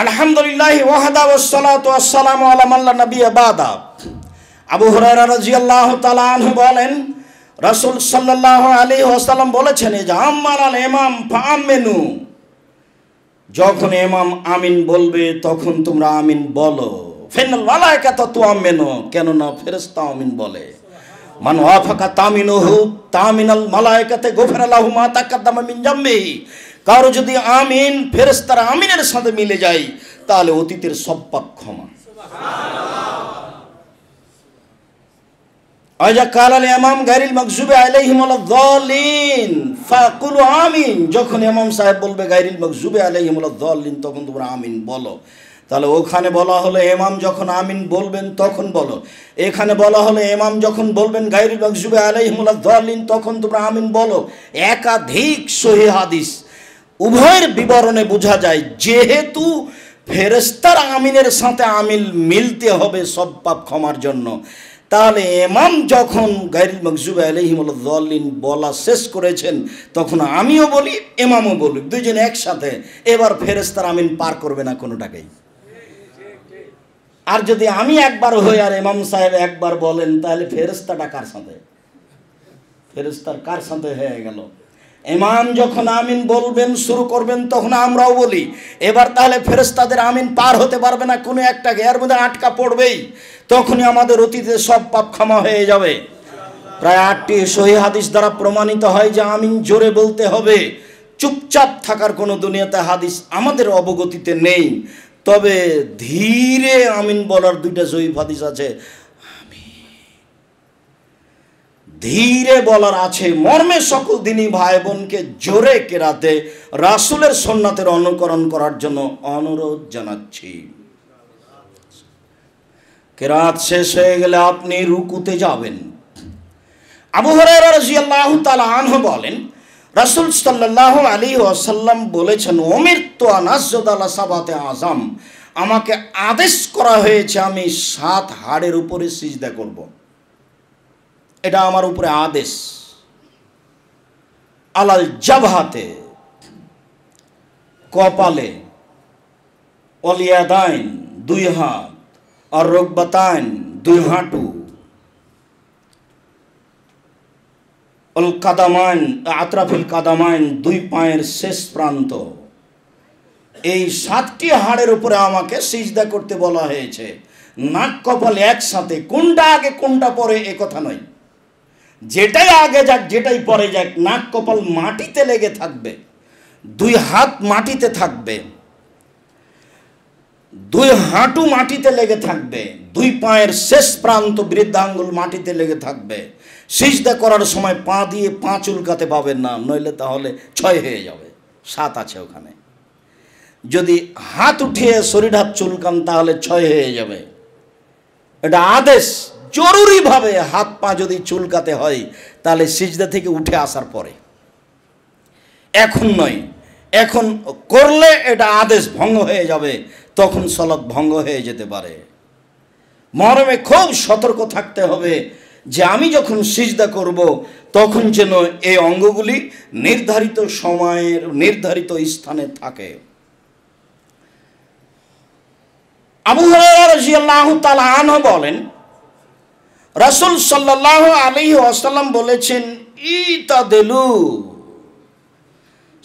আলহামদুলিল্লাহ ওয়াহদা ওয়াসসালাতু ওয়াসসালামু আলা মান লা নাবিয়্যা বাদা। আবু হুরায়রা রাদিয়াল্লাহু তাআলা আনহু বলেন, রাসূল সাল্লাল্লাহু আলাইহি ওয়াসাল্লাম বলেছেন যে আমাল ইমাম ফাআমিনু, যখন ইমাম আমিন বলবে তখন তোমরা আমিন বলো। ফাইনাল মালায়েকাতু তুআমিনু, কেন না ফেরেশতা আমিন বলে। মান ওয়াফাকা তামিনুহু তামিনাল মালায়েকাতে গুফিরা লাহু মা তাকাদ্দামা মিন জামবিহি, কারো যদি আমিন ফেরেশতার আমিনের সাথে মিলে যায় তাহলে অতীতের সব পাপ ক্ষমা। আজা কালাল ইমাম গায়রিল মাগযুবি আলাইহিম ওয়ালাদ-দাল্লিন ফাকুলু আমিন, যখন ইমাম সাহেব বলবে গায়রিল মাগযুবি আলাইহিম ওয়ালাদ-দাল্লিন তখন তোমরা আমিন বলো। তাহলে ওখানে বলা হলো ইমাম যখন আমিন বলবেন তখন বলো, এখানে বলা হলো ইমাম যখন বলবেন গায়রিল মাগযুবি আলাইহিম ওয়ালাদ-দাল্লিন তখন তোমরা আমিন বলো। একাধিক সহিহ হাদিস উভয়ের বিবরণে বোঝা যায় যেহেতু ফেরেশতার আমিনের সাথে আমিন মিলতে হবে সব পাপ ক্ষমার জন্য, তাহলে ইমাম যখন গায়রিল মাগযুবি আলাইহিম ওয়ালাদ-দাল্লিন বলা শেষ করেছেন তখন আমিও বলি ইমামও বলি, দুইজন একসাথে। এবার ফেরেশতার আমিন পার করবে না কোনোটাকেই। আর যদি আমি একবার হই আর ইমাম সাহেব একবার বলেন তাহলে ফেরেশতাটা কার সাথে? ফেরেশতার কার সাথে হয়ে গেল? ইমাম যখন আমিন বলবেন শুরু করবেন তখন আমরাও বলি। এবার তাহলে ফেরেশতাদের আমিন পার হতে পারবে না কোনো একটাকে, এর মধ্যে আটকা পড়বেই। তখনই আমাদের অতীতে সব পাপ ক্ষমা হয়ে যাবে। প্রায় 8টি সহিহ হাদিস দ্বারা প্রমাণিত হয় যে আমিন জোরে বলতে হবে। চুপচাপ থাকার কোনো দুনিয়াতে হাদিস আমাদের অবগতিতে নেই, তবে ধীরে আমিন বলার 2টা সহিহ হাদিস আছে। ধীরে বলার আছে মর্মে সকল দিনই ভাই বোনকে জোরে কেরাতে রাসূলের সুন্নাতের অনুকরণ করার জন্য অনুরোধ জানাচ্ছি। কেরাত শেষ হয়ে গেলে আপনি রুকুতে যাবেন। আবু হুরায়রা রাদিয়াল্লাহু তাআলা আনহু বলেন, রাসূল সাল্লাল্লাহু আলাইহি ওয়াসাল্লাম বলেছেন, উমিরতু আন আসজুদা আলা সাবাতি আযাম, আমাকে আদেশ করা হয়েছে আমি 7 হাড়ের উপরে সিজদা করব। এটা আমার উপরে আদেশ। আলাল জাবহাতে, কপালে, ওয়ালিয়াদাইন 2 হাত, আর রুকবাতাইন 2 হাঁটু, অল কাদামাইন আতরাফিল কাদামাইন 2 পায়ের শেষ প্রান্ত। এই 7টি হাড়ের উপরে আমাকে সিজদা করতে বলা হয়েছে। নাক কপাল একসাথে, কোনটা আগে কোনটা পরে এ কথা নয়, যেটাই আগে যাক যেটাই পরে যাক, নাক কপাল মাটিতে লেগে থাকবে, 2 হাত মাটিতে থাকবে, 2 হাঁটু মাটিতে লেগে থাকবে, 2 পায়ের শেষ প্রান্ত বৃদ্ধাঙ্গুল মাটিতে লেগে থাকবে। সিজদা করার সময় পা দিয়ে পা চুলকাতে পাবেন না, নইলে তাহলে 6 হয়ে যাবে। 7 আছে ওখানে। যদি হাত উঠিয়ে শরীর হাত চুলকান তাহলে 6 হয়ে যাবে। এটা আদেশ। জরুরিভাবে হাত পা যদি চুলকাতে হয় তাহলে সিজদা থেকে উঠে আসার পরে, এখন নয়। এখন করলে এটা আদেশ ভঙ্গ হয়ে যাবে, তখন সালাত ভঙ্গ হয়ে যেতে পারে। মরমে খুব সতর্ক থাকতে হবে যে আমি যখন সিজদা করব তখন যেন এই অঙ্গগুলি নির্ধারিত সময়ের নির্ধারিত স্থানে থাকে। আবু হুরায়রা রাদিয়াল্লাহু তাআলা আনহু বলেন, রাসূল সাল্লাল্লাহু আলাইহি ওয়াসাল্লাম বলেছেন, ইতাদিলু,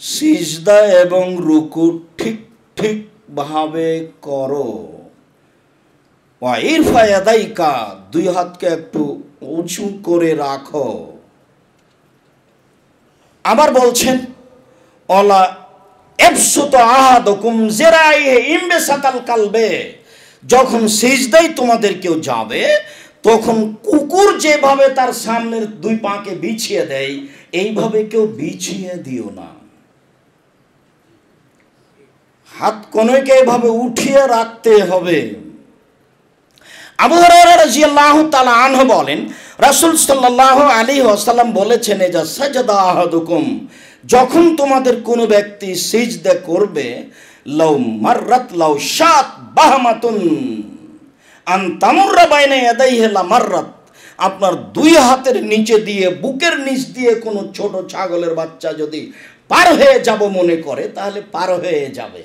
সিজদা এবং রুকু ঠিক ঠিক ভাবে করো। ওয়া ইরফা ইয়াদাইকা, 2 হাতকে একটু উঁচু করে রাখো। আবার বলছেন, ওয়ালা ইবসুতু আহাদুকুম জিরাইহি ইমবিসাতাল কালবে, যখন সিজদায় তোমাদের কেউ যাবে তখন কুকুর যেভাবে তার সামনের 2 পাকে বিছিয়ে দেয় এইভাবে কেউ বিছিয়ে দিও না। হাত কোনকে এভাবে উঠিয়ে রাখতে হবে। আবু হুরায়রা রাদিয়াল্লাহু তাআলা আনহু বলেন, রাসূল সাল্লাল্লাহু আলাইহি ওয়াসাল্লাম বলেছেন, যা সাজদা আহাদুকুম, যখন তোমাদের কোনো ব্যক্তি সিজদা করবে, লাউ মাররাত লাউ শাত বাহমাতুন আন তামুররা বাইনা ইয়াদাইহি লা মাররাত, আপনার 2 হাতের নিচে দিয়ে বুকের নিচ দিয়ে কোনো ছোট ছাগলের বাচ্চা যদি পার হয়ে যাব মনে করে তাহলে পার হয়ে যাবে।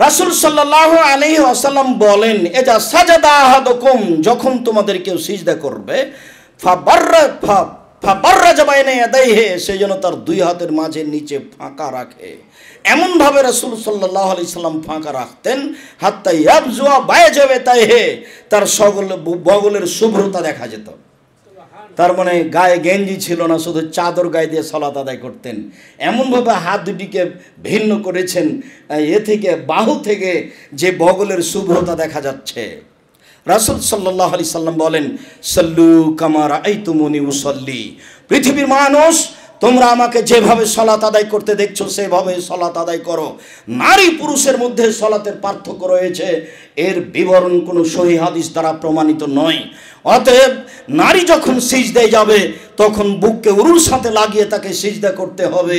রাসূল সাল্লাল্লাহু আলাইহি ওয়াসাল্লাম বলেন, এজা সাজাদা আহাদুকুম, যখন তোমাদের কেউ সিজদা করবে, ফাবাররাজা বাইনা ইয়াদাইহি, সে যেন তার দুই হাতের মাঝে নিচে ফাঁকা রাখে। এমনভাবে রাসূল সাল্লাল্লাহু আলাইহি সাল্লাম ফাঁকা রাখতেন, হাত্তা ইয়াবজুয়া বাইজাবেতাইহি, তার বগলের শুভ্রতা দেখা যেত। তার মানে গায়ে গেঞ্জি ছিল না, শুধু চাদর গায়ে দিয়ে সালাত আদায় করতেন। এমনভাবে হাত দুটিকে ভিন্ন করেছেন, এ থেকে বাহু থেকে যে বগলের শুভ্রতা দেখা যাচ্ছে। রাসূল সাল্লাল্লাহু আলাইহি সাল্লাম বলেন, সাল্লু কামা রাআইতুমুনি উসাল্লি, পৃথিবীর মানুষ তোমরা আমাকে যেভাবে সালাত আদায় করতে দেখছো সেভাবে সালাত আদায় করো। নারী পুরুষের মধ্যে সালাতের পার্থক্য রয়েছে, এর বিবরণ কোনো সহিহ হাদিস দ্বারা প্রমাণিত নয়। অতএব নারী যখন সিজদায় যাবে তখন বুককে উরুর সাথে লাগিয়ে তাকে সিজদা করতে হবে,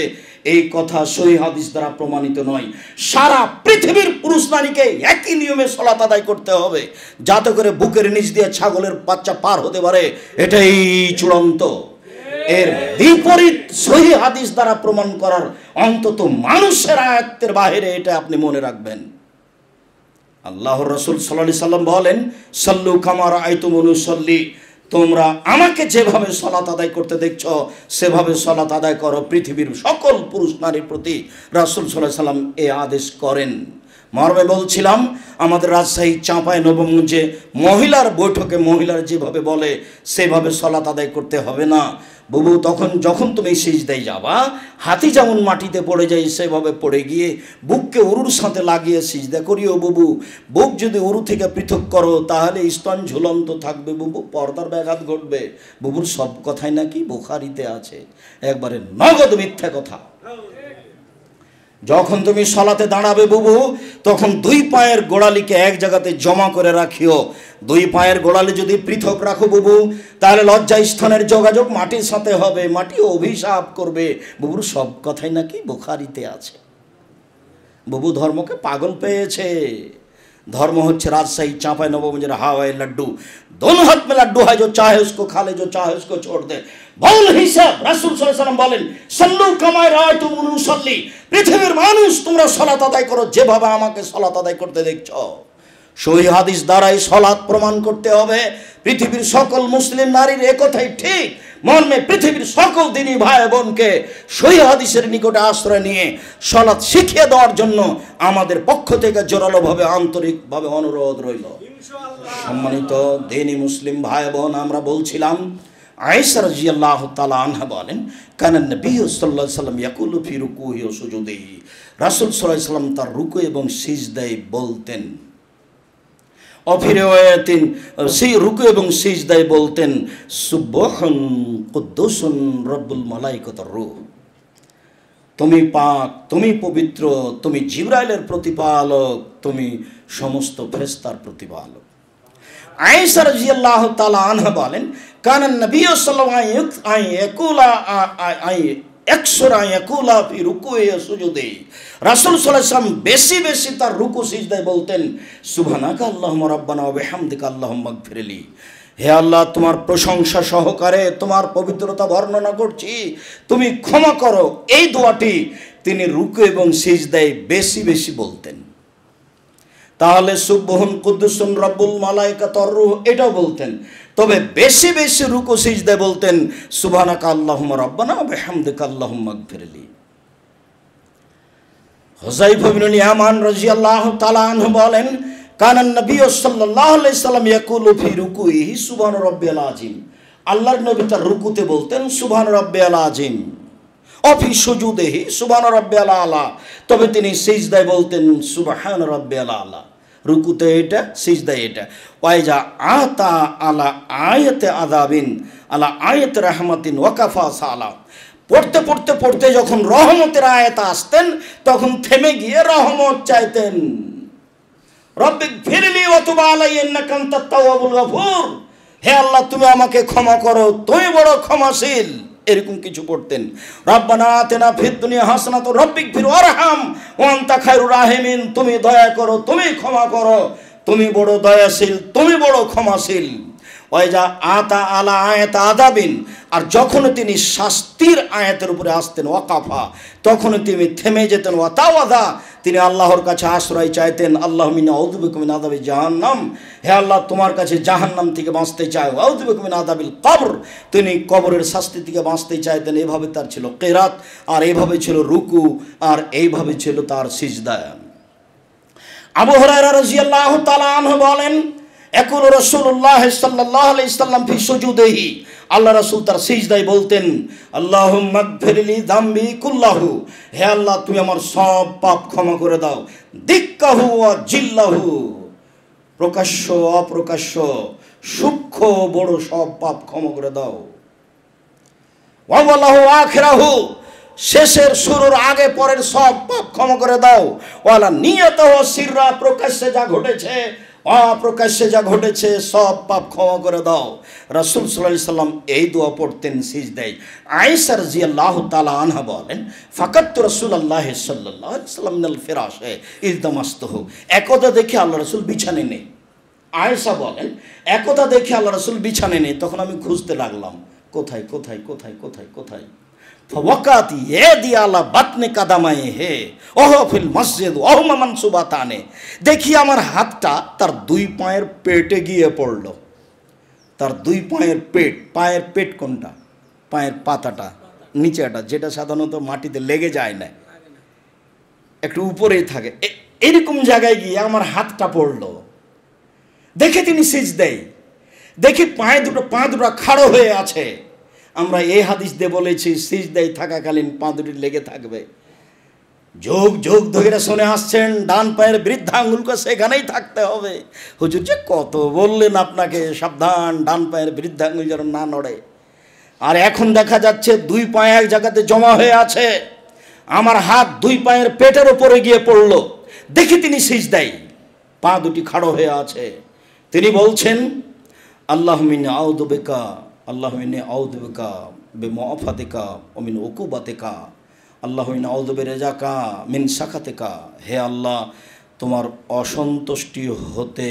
এই কথা সহিহ হাদিস দ্বারা প্রমাণিত নয়। সারা পৃথিবীর পুরুষ নারীকে একই নিয়মে সালাত আদায় করতে হবে, যাতে করে বুকের নিচ দিয়ে ছাগলের বাচ্চা পার হতে পারে, এটাই চূড়ান্ত। এর বিপরীত সহিহ হাদিস দ্বারা প্রমাণ করার অন্তত মানুষের আয়াতের বাইরে, এটা আপনি মনে রাখবেন। আল্লাহর রাসূল সাল্লাল্লাহু আলাইহি সাল্লাম বলেন, সাল্লু কামা রাআইতুমুনি উসাল্লি, তোমরা আমাকে যেভাবে সালাত আদায় করতে দেখছো সেভাবে সালাত আদায় করো। পৃথিবীর সকল পুরুষ নারীর প্রতি রাসূল সাল্লাল্লাহু আলাইহি সাল্লাম এই আদেশ করেন। মর্মে বলছিলাম, আমাদের রাজশাহী চাঁপায় নবমগঞ্জে মহিলার বৈঠকে মহিলার যেভাবে বলে সেভাবে সালাত আদায় করতে হবে না। বুবু, যখন তুমি সিজদায় যাবা, হাতি যেমন মাটিতে পড়ে যায় সেভাবে পড়ে গিয়ে বুককে উরুর সাথে লাগিয়ে সিজদা করিও বুবু। বুক যদি উরু থেকে পৃথক করো তাহলে স্তন ঝুলন্ত থাকবে বুবু, পর্দার ব্যাঘাত ঘটবে। বুবুর সব কথাই নাকি বুখারীতে আছে, একবারে নগদ মিথ্যা কথা। যখন তুমি সালাতে দাঁড়াবে বুবু, তখন দুই পায়ের গোড়ালিকে এক জায়গাতে জমা করে রাখিও। দুই পায়ের গোড়ালি যদি পৃথক রাখো বুবু, তাহলে লজ্জা স্থানের যোগাযোগ মাটির সাথে হবে, মাটি অভিশাপ করবে। বুবুর সব কথাই নাকি বুখারীতে আছে। বুবু ধর্মকে পাগল পেয়েছে। धर्म होच्छे राजशाही चांपाई नवगंज हवाई लड्डू दोनों हाथ में लड्डू है, जो चाहे उसको खा ले, जो चाहे उसको छोड़ दे। बहुल हिसाब रसूल सल्लल्लाहु अलैहि वसल्लम बोलेन सल्लू कामा राअयतुमुनी उसाल्ली, पृथिवीर मानुष तोमरा सालात आदाय करो जेभाবে আমাকে সালাত আদায় করতে দেখছো। সহিহ হাদিস দ্বারাই সালাত প্রমাণ করতে হবে। পৃথিবীর সকল মুসলিম নারীর একথাই ঠিক মর্মে পৃথিবীর সকল দিনী ভাই বোনকে সহিহ হাদিসের নিকটে আশ্রয় নিয়ে সালাত শিখিয়ে দেওয়ার জন্য আমাদের পক্ষ থেকে জোরালোভাবে আন্তরিকভাবে অনুরোধ রইল। সম্মানিত দিনী মুসলিম ভাই বোন, আমরা বলছিলাম আয়েশা রাদিয়াল্লাহু তাআলা আনহা বলেন কানা নবী সাল্লাল্লাহু আলাইহি ওয়াসাল্লাম ইয়াকুলু ফি রুকুহি ওয়া সুজুদিহি, রাসূল সাল্লাল্লাহু আলাইহি ওয়াসাল্লাম তার রুকু এবং সিজদায় বলতেন, অফিরিওয়ায়াতিন সেই রুকু এবং সিজদায় বলতেন সুবহান কুদ্দুসুন রব্বুল মালাইকাতুর রূহ, তুমি পাক, তুমি পবিত্র, তুমি জিবরাইলের প্রতিপালক, তুমি সমস্ত ফেরেশতার প্রতিপালক। আয়েশা রাদিয়াল্লাহু তাআলা আনহা বলেন কানা নবী সাল্লাল্লাহু আলাইহি ইয়াকুলা ফি রুকুই ওয়া সুজুদি, রাসূল সাল্লাল্লাহু আলাইহি ওয়াসাল্লাম বেশি বেশি তার রুকু সিজদায় বলতেন সুবহানাকা আল্লাহুম্মা রাব্বানা ওয়া বিহামদিকা আল্লাহুম্মা গফিরলি, হে আল্লাহ তোমার প্রশংসা সহকারে তোমার পবিত্রতা বর্ণনা করছি, তুমি ক্ষমা করো। এই দোয়াটি তিনি রুকু এবং সিজদায় বেশি বেশি বলতেন। তাহলে সুবহান কুদ্দুসুন রব্বুল মালাইকাতুর রূহ এটাও বলতেন, তবে বেশি বেশি রুকু সিজদায় বলতেন সুবহানাকা আল্লাহুম্মা রাব্বানা ওয়া বিহামদিকা আল্লাহুম্মা গফিরলি। হুযায়ফা ইবনে ইয়ামান রাদিয়াল্লাহু তাআলা আনহু বলেন কানা নবী সাল্লাল্লাহু আলাইহি সাল্লাম ইয়াকুলু ফি রুকুইহি সুবহান রাব্বিয়াল আযীম, আল্লাহর নবী তার রুকুতে বলতেন সুবহান রাব্বিয়াল আযীম, অফি সুজুদিহি সুবহান রাব্বিয়াল আলা, তবে তিনি সিজদায় বলতেন সুবহান রাব্বিয়াল আলা। রুকুতে এটা, সিজদায় এটা। ওয়াইজা আতা আলা আয়াতে আযাবিন আলা আয়াতে রাহমাতিন ওয়াকাফা সালাম, পড়তে পড়তে পড়তে যখন রহমতের আয়াত আসতেন তখন থেমে গিয়ে রহমত চাইতেন। রব্বিক ফিরলি ওয়া তুব আলাইয়া ইন্নাকা আনতাত তাওয়াবুল গফুর, হে আল্লাহ তুমি আমাকে ক্ষমা করো, তুমি বড় ক্ষমাশীল, এরকম কিছু পড়তেন। রব্বানা আতিনা ফিদ দুনিয়া হাসানাতুন রব্বিক ফির ওয়ারহাম ওয়া আনতা খায়রুর রাহিমিন, তুমি দয়া করো, তুমি ক্ষমা করো, তুমি বড় দয়াশীল, তুমি বড় ক্ষমাশীল। ওয়াইজা আতা আলা আয়াত আযাবিন, আর যখন তিনি শাস্তির আয়াতের উপরে আসতেন ওয়াকাফা, তখন তিনি থেমে যেতেন। ওয়াতাওয়াদা, তিনি আল্লাহর কাছে আশ্রয় চাইতেন, আল্লাহুম্মা ইন্নী আউযু বিকা মিন আযাবি জাহান্নাম, হে আল্লাহ তোমার কাছে জাহান্নাম থেকে বাঁচতে চাই, আউযু বিকা মিন আযাবিল কবর, তিনি কবরের শাস্তি থেকে বাঁচতে চাইতেন। এভাবে তার ছিল কিরাত, আর এইভাবে ছিল রুকু, আর এইভাবে ছিল তার সিজদা। আবু হুরায়রা রাদিয়াল্লাহু তাআলা আনহু বলেন, ইয়াকুলু রাসূলুল্লাহ সাল্লাল্লাহু আলাইহি ওয়াসাল্লাম ফি সুজুদিহি, আল্লাহ রাসূল তার সিজদায় বলতেন, আল্লাহুম্মা গফিরলি যামবি কুল্লাহু, হে আল্লাহ তুমি আমার সব পাপ ক্ষমা করে দাও, দিক্কাহু ওয়া জিল্লাহু, প্রকাশ্য অপ্রকাশ্য, সূক্ষ্ম বড় সব পাপ ক্ষমা করে দাও, ওয়া ওয়ালাহু আখিরাহু, শেষের শুরুর আগে পরের সব পাপ ক্ষমা করে দাও, ওয়ালা নিয়তাহু সিররা, প্রকাশ্যে যা ঘটেছে অপ্রকাশ্যে যা ঘটেছে সব পাপ ক্ষমা করে দাও। রাসূল সাল্লাল্লাহু আলাইহি সাল্লাম এই দোয়া পড়তেন সিজদায়। আয়েশা রাদিয়াল্লাহু তাআলা আনহা বলেন, ফাকাতু রাসূলুল্লাহ সাল্লাল্লাহু আলাইহি সাল্লাম মিনাল ফিরাশে ইলতামাসতুহু, একদা দেখে আল্লাহ রাসূল বিছানায় নেই। আয়েশা বলেন, একদা দেখে আল্লাহ রাসূল বিছানায় নেই, তখন আমি খুঁজতে লাগলাম কোথায় কোথায় কোথায় কোথায় কোথায়। ফাওয়াকাতি ইয়াদি আলা বাতনি কাদামায়ে হে ওহ ফিল মসজিদ ওহুমা মানসুবাতানে, দেখি আমার হাতটা তার দুই পায়ের পেটে গিয়ে পড়ল। তার দুই পায়ের পেট, পায়ের পেট কোনটা? পায়ের পাতাটা, নিচেটা, যেটা সাধারণত মাটিতে লেগে যায় না, একটু উপরেই থাকে, এরকম জায়গায় গিয়ে আমার হাতটা পড়ল। দেখে তিনি সিজদায়, দেখি পা দুটো খাড়ো হয়ে আছে। আমরা এই হাদিস দিয়ে বলেছি সিজদায় থাকাকালীন পা দুটি লেগে থাকবে। যোগ যোগ ধরে শুনে আসছেন ডান পায়ের বৃদ্ধাঙ্গুলকে সেখানেই থাকতে হবে। হুজুর যে কত বললেন আপনাকে, সাবধান ডান পায়ের বৃদ্ধাঙ্গুল যেন না নড়ে। আর এখন দেখা যাচ্ছে দুই পায়ে এক জায়গাতে জমা হয়ে আছে, আমার হাত দুই পায়ের পেটের ওপরে গিয়ে পড়ল। দেখি তিনি সিজদায়, পা দুটি খাড়ো হয়ে আছে। তিনি বলছেন, আল্লাহুম্মা ইন্নী আউযু বিকা, আল্লাহুম্মা ইন্নী আউযু বিকা বিমুআফাতিকা ওয়া মিন উকুবাতিকা, আল্লাহুম্মা ইন্নী আউযু বিরিজাকা মিন সাখাতিকা, হে আল্লাহ তোমার অসন্তুষ্টি হতে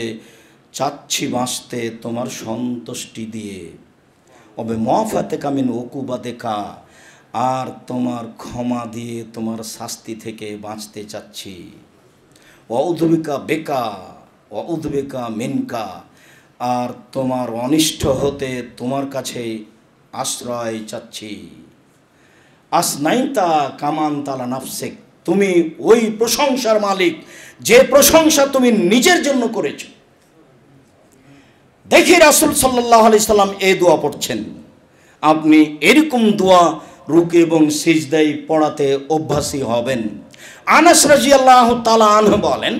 চাচ্ছি বাঁচতে তোমার সন্তুষ্টি দিয়ে, ওয়া বিমুআফাতিকা মিন উকুবাতিকা, আর তোমার ক্ষমা দিয়ে তোমার শাস্তি থেকে বাঁচতে চাচ্ছি, ওয়া আউযু বিকা বিকা ওয়া আউযু বিকা মিনকা, আর তোমার অনিষ্ট হতে তোমার কাছে আশ্রয় চাচ্ছি। আসনাইতা কামান তালা নাফসেক, তুমি ওই প্রশংসার মালিক যে প্রশংসা তুমি নিজের জন্য করেছ। দেখি রাসূল সাল্লাল্লাহু আলাইহি সাল্লাম এই দোয়া পড়ছেন। আপনি এরকম দোয়া রুকু এবং সিজদায় পড়াতে অভ্যাসী হবেন। আনাস রাদিয়াল্লাহু তাআলা আনহু বলেন,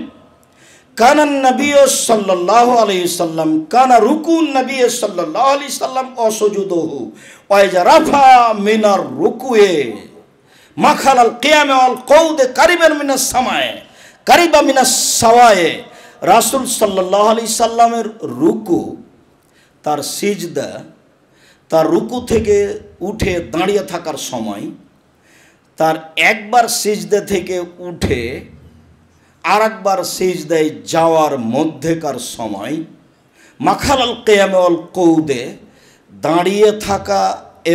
কানান নবী সাল্লাল্লাহু আলাইহি সাল্লাম কানা রুকুন নবী সাল্লাল্লাহু আলাইহি সাল্লাম অসুজুদহু ওয়া ইজা রাফা মিনার রুকুয়ে মাখালাল কিয়ামে ওয়াল কউদে কারিবান মিনাস সামায়ে কারিবা মিনাস সাওয়ায়ে। রাসূল সাল্লাল্লাহু আলাইহি সাল্লামের রুকু, তার সিজদা, তার রুকু থেকে উঠে দাঁড়িয়ে থাকার সময়, তার একবার সিজদা থেকে উঠে আর একবার সিজদায় যাওয়ার মধ্যেকার সময়, মাখালাল কিয়ামে ওয়াল কউদে দাঁড়িয়ে থাকা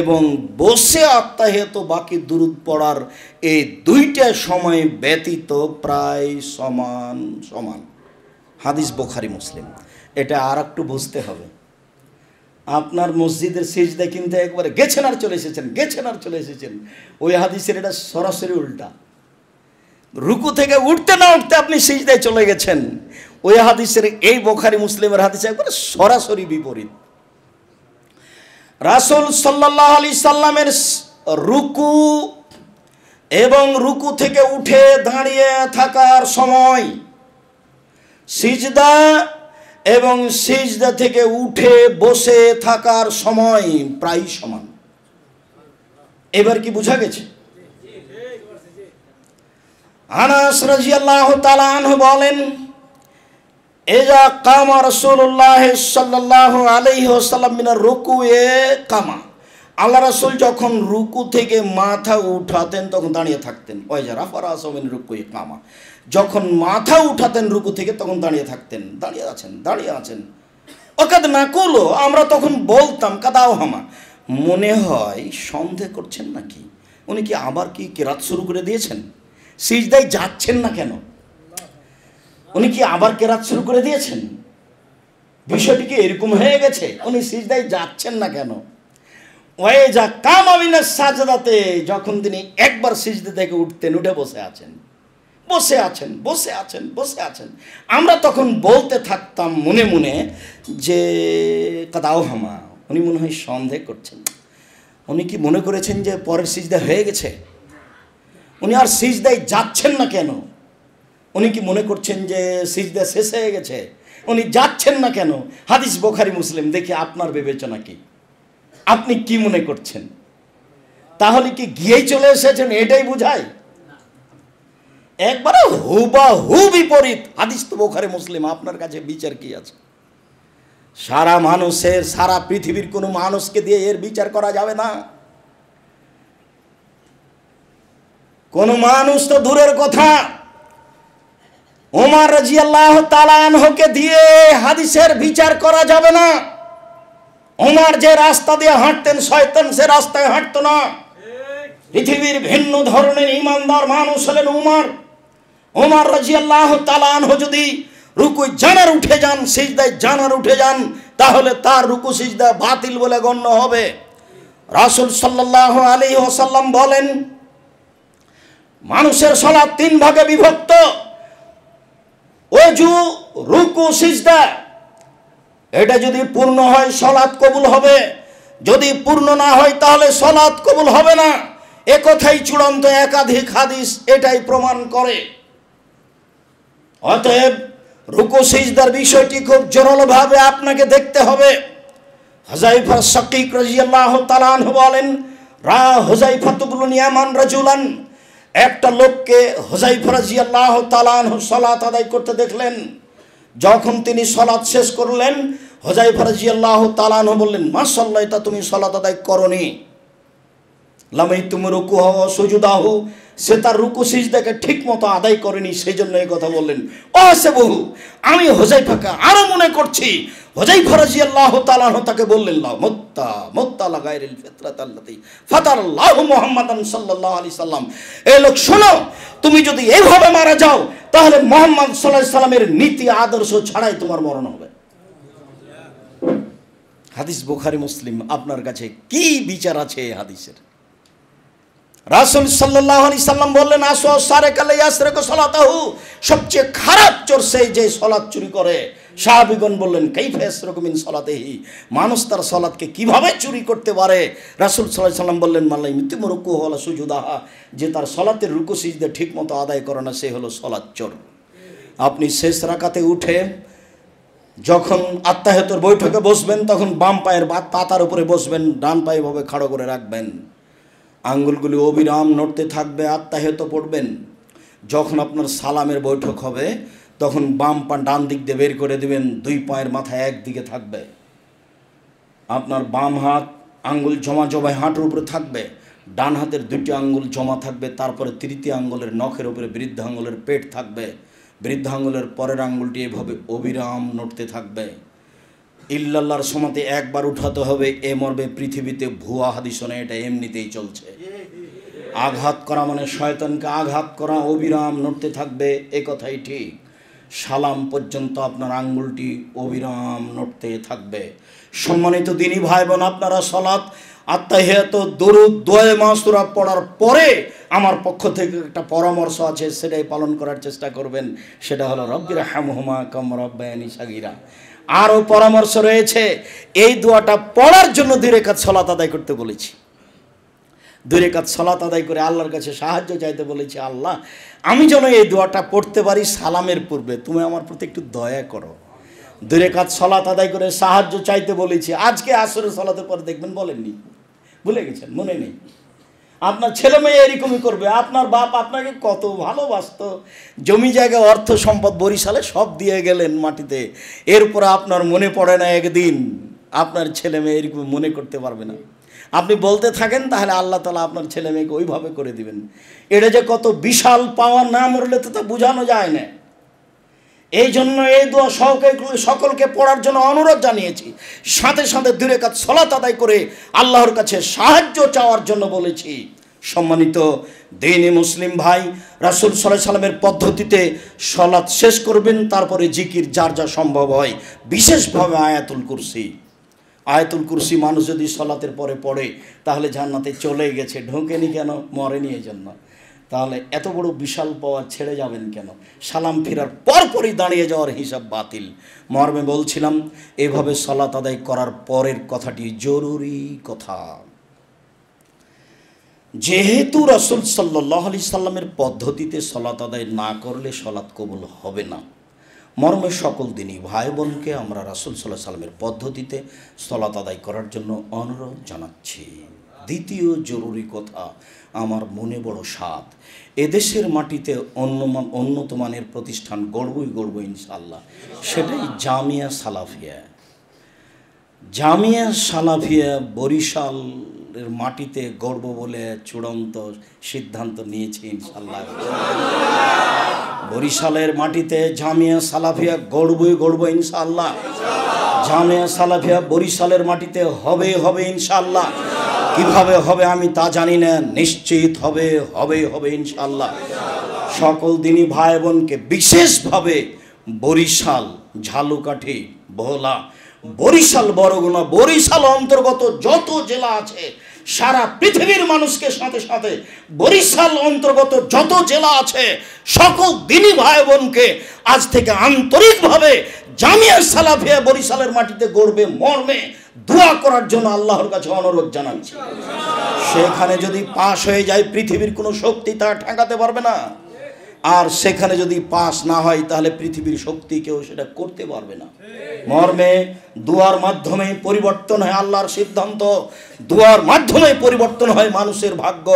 এবং বসে আত্তাহিয়াত বাকি দুরূদ পড়ার এই দুইটা সময় ব্যতীত প্রায় সমান সমান। হাদিস বুখারী মুসলিম। এটা আর একটু বুঝতে হবে। আপনার মসজিদের সিজদা কিন্তু একবারে গেছেন আর চলে এসেছেন, গেছেন আর চলে এসেছেন। ওই হাদিসের এটা সরাসরি উল্টা। রুকু থেকে উঠতে না উঠতে আপনি সিজদায় চলে গেছেন। ওই হাদিসের, এই বুখারী মুসলিমের হাদিসে একবারে সরাসরি বিপরীত। রাসূল সাল্লাল্লাহু আলাইহি সাল্লামের রুকু এবং রুকু থেকে উঠে দাঁড়িয়ে থাকার সময়, সিজদা এবং সিজদা থেকে উঠে বসে থাকার সময় প্রায় সমান। এবার কি বোঝা গেছে? আনাস রাদিয়াল্লাহু তাআলা আনহু বলেন, ইজা কামা রাসূলুল্লাহ সাল্লাল্লাহু আলাইহি ওয়াসাল্লাম মিনার রুকুয়ে কামা, আল্লাহ রাসূল যখন রুকু থেকে মাথা উঠাতেন তখন দাঁড়িয়ে থাকতেন। ওয়াইজা রাফা রাসূল মিন রুকুয়ে কামা, যখন মাথা উঠাতেন রুকু থেকে তখন দাঁড়িয়ে থাকতেন। দাঁড়িয়ে আছেন, দাঁড়িয়ে আছেন। ওকাদ নাকুলু, আমরা তখন বলতাম, কাদাও হামা, মনে হয় সন্দেহ করছেন নাকি, উনি কি আবার কি কিরাত শুরু করে দিয়েছেন, সিজদায় যাচ্ছেন না কেন? উনি কি আবার কেরাত শুরু করে দিয়েছেন? বিষয়টি কি এরকম হয়ে গেছে? উনি সিজদায় যাচ্ছেন না কেন? ওয়ে যা কামা মিনাস সাজদাতে, যখন তিনি একবার সিজদা থেকে উঠতেন, উঠে বসে আছেন, বসে আছেন, বসে আছেন, বসে আছেন। আমরা তখন বলতে থাকতাম মনে মনে যে কাদাও হামা, উনি মনে হয় সন্দেহ করছেন। উনি কি মনে করেছেন যে পরের সিজদা হয়ে গেছে? উনি আর সিজদায় যাচ্ছেন না কেন? উনি কি মনে করছেন যে সিজদা শেষ হয়ে গেছে? উনি যাচ্ছেন না কেন? হাদিস বুখারী মুসলিম, দেখি আপনার বিবেচনা কি, আপনি কি মনে করছেন? তাহলে কি গিয়েই চলে এসেছেন এটাই বোঝায়? একবারে হুবাহু বিপরীত হাদিস তো বুখারী মুসলিম, আপনার কাছে বিচার কি আছে? সারা মানুষের, সারা পৃথিবীর কোনো মানুষকে দিয়ে এর বিচার করা যাবে না। কোন মানুষ তো দূরের কথা, ওমর রাদিয়াল্লাহু তাআলা আনহুকে দিয়ে হাদিসের বিচার করা যাবে না। ওমর যে রাস্তা দিয়ে হাঁটতেন, শয়তান সে রাস্তায় হাঁটতো না। পৃথিবীর ভিন্ন ধরনের ঈমানদার মানুষ হলেন ওমর। ওমর রাদিয়াল্লাহু তাআলা আনহু যদি রুকুয় জানার উঠে যান, সিজদায় জানার উঠে যান, তাহলে তার রুকু সিজদা বাতিল বলে গণ্য হবে। রাসূল সাল্লাল্লাহু আলাইহি ওয়াসাল্লাম বলেন, মানুষের সালাত তিন ভাগে বিভক্ত, ওযু, রুকু, সিজদা। এটা যদি পূর্ণ হয় সালাত কবুল হবে, যদি পূর্ণ না হয় তাহলে সালাত কবুল হবে না। এ কথাই চূড়ান্ত, একাধিক হাদিস এটাই প্রমাণ করে। অতএব রুকু সিজদার বিষয়টি খুব জোরালোভাবে আপনাকে দেখতে হবে। হুযায়ফা শাকীক রাদিয়াল্লাহু তাআলা আনহু বলেন, রা হুযায়ফা ইবনে ইয়ামান রাজুলান, একটা লোককে হুযায়ফা রাদিয়াল্লাহু তাআলা আনহু সালাত আদায় করতে দেখলেন। যখন তিনি সালাত শেষ করলেন, হুযায়ফা রাদিয়াল্লাহু তাআলা আনহু বললেন, মা সাল্লাইতা, তুমি সালাত আদায় করনি। লামাইতুম রুকুহু ওয়া সুজুদাহু, সে তার রুকু সিজদাকে ঠিক মতো আদায় করেনি, সেই জন্য এই কথা বললেন। বহু আমি হুযায়ফাকে আরো মনে করছি। হুযায়ফা রাদিয়াল্লাহু তাআলা আনহু তাকে বললেন, লা মুত্তা মুত্তা লা গায়রিল ফিতরাতাল্লাতী ফাতারাল্লাহু মুহাম্মাদান সাল্লাল্লাহু আলাইহি সাল্লাম। এই লোক শোনো, তুমি যদি এইভাবে মারা যাও তাহলে মুহাম্মদ সাল্লাল্লাহু আলাইহি সাল্লামের নীতি আদর্শ ছাড়াই তোমার মরণ হবে। হাদিস বুখারী মুসলিম, আপনার কাছে কি বিচার আছে এই হাদিসের? রাসূল সাল্লাল্লাহু আলাইহি সাল্লাম বললেন, আসো সারাকাল ইয়াসরিকু সালাতাহু, সবচেয়ে খারাপ চোর সেই যে সালাত চুরি করে। সাহাবীগণ বললেন, কাইফা ইয়াসরিকু মিন সালাতিহি, মানুষ তার সালাতকে কিভাবে চুরি করতে পারে? রাসূল সাল্লাল্লাহু আলাইহি সাল্লাম বললেন, মাল্লাই মিতুম রুকুহু ওয়া সুজুদাহা, যে তার সালাতের রুকু সিজদা ঠিকমতো আদায় করে না, সে হলো সালাত চোর। আপনি শেষ রাকাতে উঠে যখন আত্তাহিয়াতুর বৈঠকে বসবেন, তখন বাম পায়ের পাতার উপরে বসবেন, ডান পায়ে ভাবে খাড়া করে রাখবেন, আঙ্গুলগুলি অবিরাম নড়তে থাকবে, আত্তাহিয়াত পড়বেন। যখন আপনার সালামের বৈঠক হবে, তখন বাম পা ডান দিক দিয়ে বের করে দিবেন, দুই পায়ের মাথায় একদিকে থাকবে, আপনার বাম হাত আঙ্গুল জমা জমায় হাঁটুর উপরে থাকবে, ডান হাতের দুটি আঙ্গুল জমা থাকবে, তারপরে তৃতীয় আঙ্গুলের নখের উপরে বৃদ্ধ আঙ্গুলের পেট থাকবে, বৃদ্ধ আঙ্গুলের পরের আঙ্গুলটি এভাবে অবিরাম নড়তে থাকবে। ইল্লাল্লাহর সমাতে একবার উঠাতে হবে, এ মর্মে পৃথিবীতে ভুয়া হাদিস নেই, এটা এমনিতেই চলছে। আঘাত করা মানে শয়তানকে আঘাত করা, অবিরাম নড়তে থাকবে, এ কথাই ঠিক। সালাম পর্যন্ত আপনার আঙ্গুলটি অবিরাম নড়তে থাকবে। সম্মানিত দিনী ভাই বোন, আপনারা সালাত, আত্তাহিয়াত, দরুদ, দোয়া, মাসুরা পড়ার পরে আমার পক্ষ থেকে একটা পরামর্শ আছে, সেটাই পালন করার চেষ্টা করবেন। সেটা হলো রব্বিরহামহুমা কামা রাব্বায়ানি সাগীরা। আরও পরামর্শ রয়েছে, এই দোয়াটা পড়ার জন্য 2 রাকাত সালাত আদায় করতে বলেছি। 2 রাকাত সালাত আদায় করে আল্লাহর কাছে সাহায্য চাইতে বলেছি, আল্লাহ আমি যেন এই দোয়াটা পড়তে পারি সালামের পূর্বে, তুমি আমার প্রতি একটু দয়া করো। 2 রাকাত সালাত আদায় করে সাহায্য চাইতে বলেছি। আজকে আসরের সালাতের পরে দেখবেন বলেননি, ভুলে গেছেন, মনে নেই। আপনার ছেলে মেয়ে এরকমই করবে। আপনার বাপ আপনাকে কত ভালোবাসত, জমি জায়গা অর্থ সম্পদ বরিশালে সব দিয়ে গেলেন মাটিতে, এরপরে আপনার মনে পড়ে না একদিন, আপনার ছেলে মেয়ে এরকম মনে করতে পারবে না। আপনি বলতে থাকেন, তাহলে আল্লাহ তাআলা আপনার ছেলে মেয়েকে ওইভাবে করে দিবেন। এটা যে কত বিশাল পাওয়া, না মরলে তো তা বোঝানো যায় না। এই জন্য এই দোয়া সকলকে পড়ার জন্য অনুরোধ জানিয়েছি, সাথে সাথে 2 রাকাত সালাত আদায় করে আল্লাহর কাছে সাহায্য চাওয়ার জন্য বলেছি। সম্মানিত দ্বীনি মুসলিম ভাই, রাসূল সাল্লাল্লাহু আলাইহি সাল্লামের পদ্ধতিতে সালাত শেষ করবেন, তারপরে জিকির যার যা সম্ভব হয়, বিশেষভাবে আয়াতুল কুরসি। আয়াতুল কুরসি মানুষ যদি সালাতের পরে পড়ে তাহলে জান্নাতে চলে গেছে, ঢোকেনি কেন? মরেনি এই জন্য। তাহলে এত বড় বিশাল পাওয়ার ছেড়ে যাবেন কেন? সালাম ফেরার পরপরই দাঁড়িয়ে যাওয়ার হিসাব বাতিল। মর্মে বলছিলাম, এভাবে সালাত আদায় করার পরের কথাটি জরুরি কথা। যেহেতু রাসূল সাল্লাল্লাহু আলাইহি সাল্লামের পদ্ধতিতে সালাত আদায় না করলে সালাত কবুল হবে না, মর্মে সকল দিনই ভাই বোনকে আমরা রাসূল সাল্লাল্লাহু আলাইহি সাল্লামের পদ্ধতিতে সালাত আদায় করার জন্য অনুরোধ জানাচ্ছি। দ্বিতীয় জরুরি কথা, আমার মনে বড় সাধ, এদেশের মাটিতে উন্নত মানের প্রতিষ্ঠান গড়বই ইনশাআল্লাহ। সেটাই জামিয়া সালাফিয়া। জামিয়া সালাফিয়া বরিশালের মাটিতে গড়ব বলে চূড়ান্ত সিদ্ধান্ত নিয়েছি ইনশাআল্লাহ। বরিশালের মাটিতে জামিয়া সালাফিয়া গড়ব ইনশাআল্লাহ। জামিয়া সালাফিয়া বরিশালের মাটিতে হবে ইনশাআল্লাহ। কিভাবে হবে আমি তা জানি না, নিশ্চিত হবে ইনশাআল্লাহ। সকল দিনী ভাই বোনকে বিশেষভাবে বরিশাল, ঝালুকাঠি, ভোলা, বরিশাল, বরগুনা, বরিশাল অন্তর্গত যত জেলা আছে সারা পৃথিবীর মানুষকে সাথে সাথে বরিশাল অন্তর্গত যত জেলা আছে সকল দিনী ভাই বোনকে আজ থেকে আন্তরিকভাবে জামিয়া সালাফিয়া বরিশালের মাটিতে গড়বে মর্মে দোয়া করার জন্য আল্লাহর কাছে অনুরোধ জানাচ্ছি। সেখানে যদি পাশ হয়ে যায় পৃথিবীর কোনো শক্তি তা ঠেকাতে পারবে না, আর সেখানে যদি পাস না হয় তাহলে পৃথিবীর শক্তি কেউ সেটা করতে পারবে না। মর্মে দুয়ার মাধ্যমে পরিবর্তন হয় আল্লাহর সিদ্ধান্ত, দুয়ার মাধ্যমে পরিবর্তন হয় মানুষের ভাগ্য।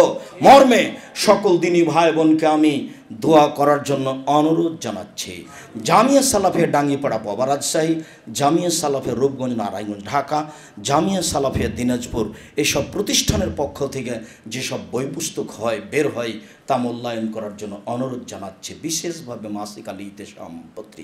মর্মে সকল দিনী ভাই বোনকে আমি দোয়া করার জন্য অনুরোধ জানাচ্ছি। জামিয়া সালাফিয়া ডাঙ্গিপাড়া পাবা রাজশাহী, জামিয়া সালাফিয়া রূপগঞ্জ নারায়ণগঞ্জ ঢাকা, জামিয়া সালাফিয়া দিনাজপুর, এসব প্রতিষ্ঠানের পক্ষ থেকে যেসব বই পুস্তক বের হয় তা মূল্যায়ন করার জন্য অনুরোধ জানাচ্ছি। বিশেষভাবে মাসিক আল ইতিসাম পত্রিকা।